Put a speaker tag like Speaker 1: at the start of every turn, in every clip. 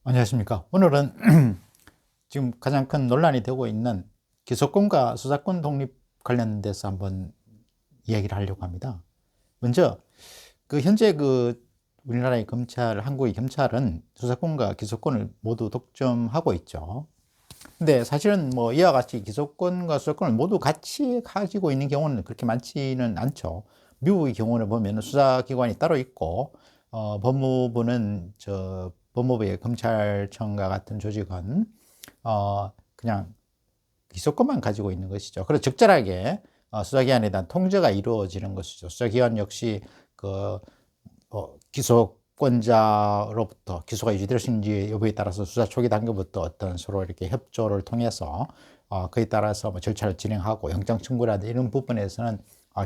Speaker 1: 안녕하십니까. 오늘은 지금 가장 큰 논란이 되고 있는 기소권과 수사권 독립 관련돼서 한번 이야기를 하려고 합니다. 먼저 현재 우리나라의 검찰, 한국의 검찰은 수사권과 기소권을 모두 독점하고 있죠. 근데 사실은 뭐 이와 같이 기소권과 수사권을 모두 같이 가지고 있는 경우는 그렇게 많지는 않죠. 미국의 경우를 보면 수사기관이 따로 있고, 법무부는 법무부의 검찰청과 같은 조직은 그냥 기소권만 가지고 있는 것이죠. 그래서 적절하게 수사기관에 대한 통제가 이루어지는 것이죠. 수사기관 역시 그 기소권자로부터 기소가 유지될 수 있는지 여부에 따라서 수사 초기 단계부터 어떤 서로 이렇게 협조를 통해서 그에 따라서 뭐 절차를 진행하고 영장 청구라든지 이런 부분에서는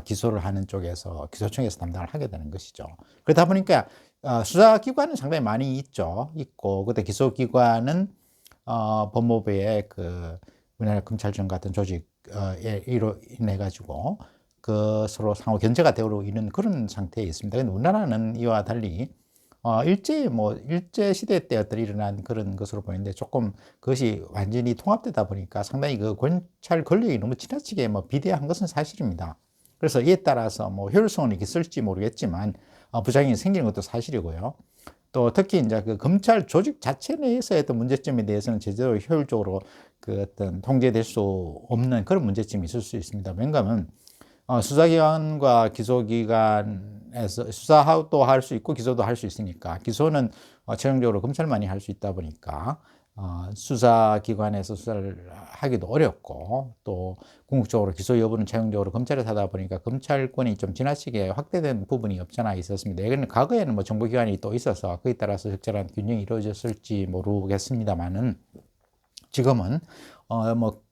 Speaker 1: 기소를 하는 쪽에서 기소청에서 담당을 하게 되는 것이죠. 그러다 보니까 수사기관은 상당히 많이 있고, 그때 기소기관은 법무부의 우리나라 검찰청 같은 조직에 이로 인해 가지고 서로 상호 견제가 되고 있는 그런 상태에 있습니다. 근데 우리나라는 이와 달리 일제 시대 때 일어난 그런 것으로 보이는데, 조금 그것이 완전히 통합되다 보니까 상당히 검찰 권력이 너무 지나치게 비대한 것은 사실입니다. 그래서 이에 따라서 효율성은 이렇게 쓸지 모르겠지만 부작용이 생기는 것도 사실이고요. 또 특히 이제 검찰 조직 자체 내에서의 어떤 문제점에 대해서는 제대로 효율적으로 어떤 통제될 수 없는 그런 문제점이 있을 수 있습니다. 왜냐하면 수사기관과 기소기관에서 수사도 할 수 있고 기소도 할 수 있으니까, 기소는 최종적으로 검찰만이 할 수 있다 보니까 수사기관에서 수사를 하기도 어렵고, 또 궁극적으로 기소 여부는 최종적으로 검찰에서 하다 보니까 검찰권이 좀 지나치게 확대된 부분이 없잖아 있었습니다. 예전에 과거에는 정보기관이 또 있어서 그에 따라서 적절한 균형이 이루어졌을지 모르겠습니다만은, 지금은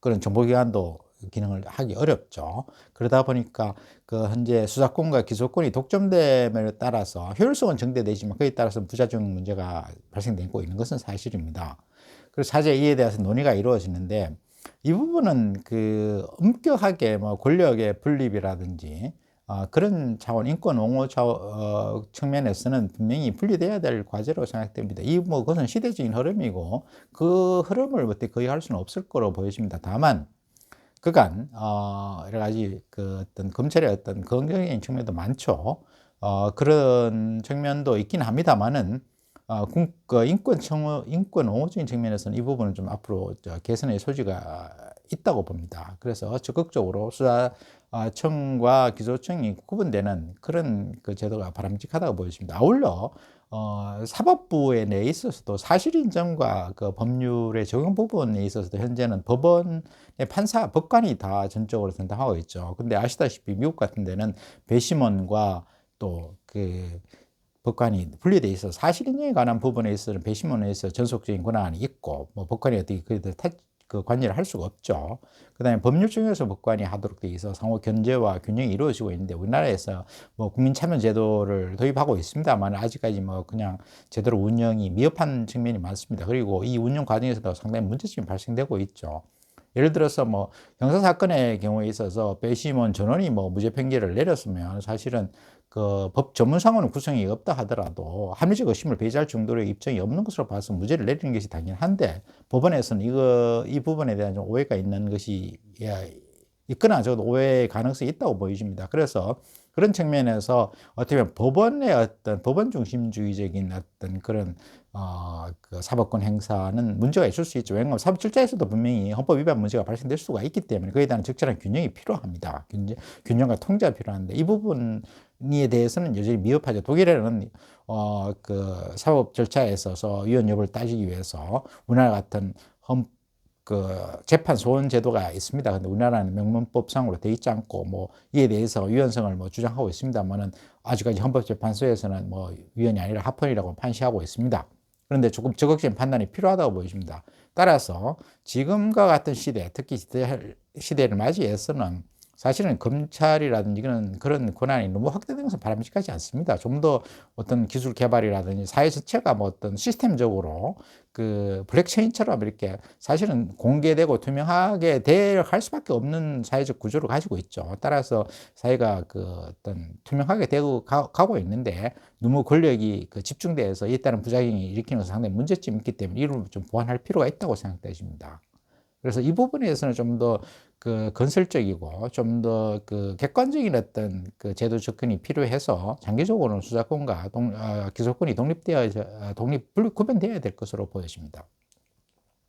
Speaker 1: 그런 정보기관도 기능을 하기 어렵죠. 그러다 보니까 현재 수사권과 기소권이 독점됨에 따라서 효율성은 증대되지만 그에 따라서 부작용 문제가 발생되고 있는 것은 사실입니다. 그래서 사실 이에 대해서 논의가 이루어지는데, 이 부분은 엄격하게 권력의 분립이라든지 그런 차원, 인권 옹호 측면에서는 분명히 분리돼야 될 과제로 생각됩니다. 그것은 시대적인 흐름이고, 그 흐름을 거의 할 수는 없을 거로 보여집니다. 다만 그간 여러 가지 어떤 검찰의 어떤 긍정적인 측면도 많죠. 그런 측면도 있긴 합니다만은, 인권 옹호적인 측면에서는 이 부분은 좀 앞으로 개선의 소지가 있다고 봅니다. 그래서 적극적으로 수사청과 기소청이 구분되는 그런 제도가 바람직하다고 보여집니다. 아울러 사법부에 내에 있어서도 사실 인정과 법률의 적용 부분에 있어서도 현재는 법원의 법관이 다 전적으로 담당하고 있죠. 근데 아시다시피 미국 같은 데는 배심원과 또 법관이 분리돼 있어 사실 인정에 관한 부분에 있어서는 배심원에 있어 전속적인 권한이 있고, 법관이 어떻게 관여를 할 수가 없죠. 그다음에 법률 중에서 법관이 하도록 돼 있어 상호 견제와 균형이 이루어지고 있는데, 우리나라에서 국민참여제도를 도입하고 있습니다만 아직까지 그냥 제대로 운영이 미흡한 측면이 많습니다. 그리고 이 운영 과정에서도 상당히 문제점이 발생되고 있죠. 예를 들어서 형사사건의 경우에 있어서 배심원 전원이 무죄 판결을 내렸으면 사실은 법 전문상으로는 구성이 없다 하더라도 합리적 의심을 배제할 정도의 입증이 없는 것으로 봐서 무죄를 내리는 것이 당연한데, 법원에서는 이 부분에 대한 좀 오해가 있는 것이 있거나 적어도 오해의 가능성이 있다고 보여집니다. 그래서 그런 측면에서 어떻게 보면 법원의 어떤 법원 중심주의적인 어떤 그런 사법권 행사는 문제가 있을 수 있죠. 왜냐하면 사법 절차에서도 분명히 헌법 위반 문제가 발생될 수가 있기 때문에 그에 대한 적절한 균형이 필요합니다. 균형과 통제가 필요한데, 이 부분에 대해서는 여전히 미흡하죠. 독일에는 사법 절차에 있어서 위헌 여부를 따지기 위해서 우리나라 같은 재판 소원 제도가 있습니다. 근데 우리나라는 명문법상으로 되어 있지 않고, 이에 대해서 위헌성을 주장하고 있습니다만은, 아직까지 헌법재판소에서는 위헌이 아니라 합헌이라고 판시하고 있습니다. 그런데 조금 적극적인 판단이 필요하다고 보여집니다. 따라서 지금과 같은 시대, 특히 시대를 맞이해서는 사실은 검찰이라든지 이런 그런 권한이 너무 확대되는 것은 바람직하지 않습니다. 좀 더 어떤 기술 개발이라든지 사회 전체가 뭐 어떤 시스템적으로 그 블랙체인처럼 이렇게 사실은 공개되고 투명하게 할 수밖에 없는 사회적 구조를 가지고 있죠. 따라서 사회가 그 어떤 투명하게 되고 가고 있는데 너무 권력이 그 집중돼서 이에 따른 부작용이 일으키는 것은 상당히 문제점이 있기 때문에 이를 좀 보완할 필요가 있다고 생각되십니다. 그래서 이 부분에서는 좀 더 그 건설적이고 좀 더 그 객관적인 어떤 그 제도 접근이 필요해서 장기적으로는 수사권과 기소권이 독립되어 구분되어야 될 것으로 보여집니다.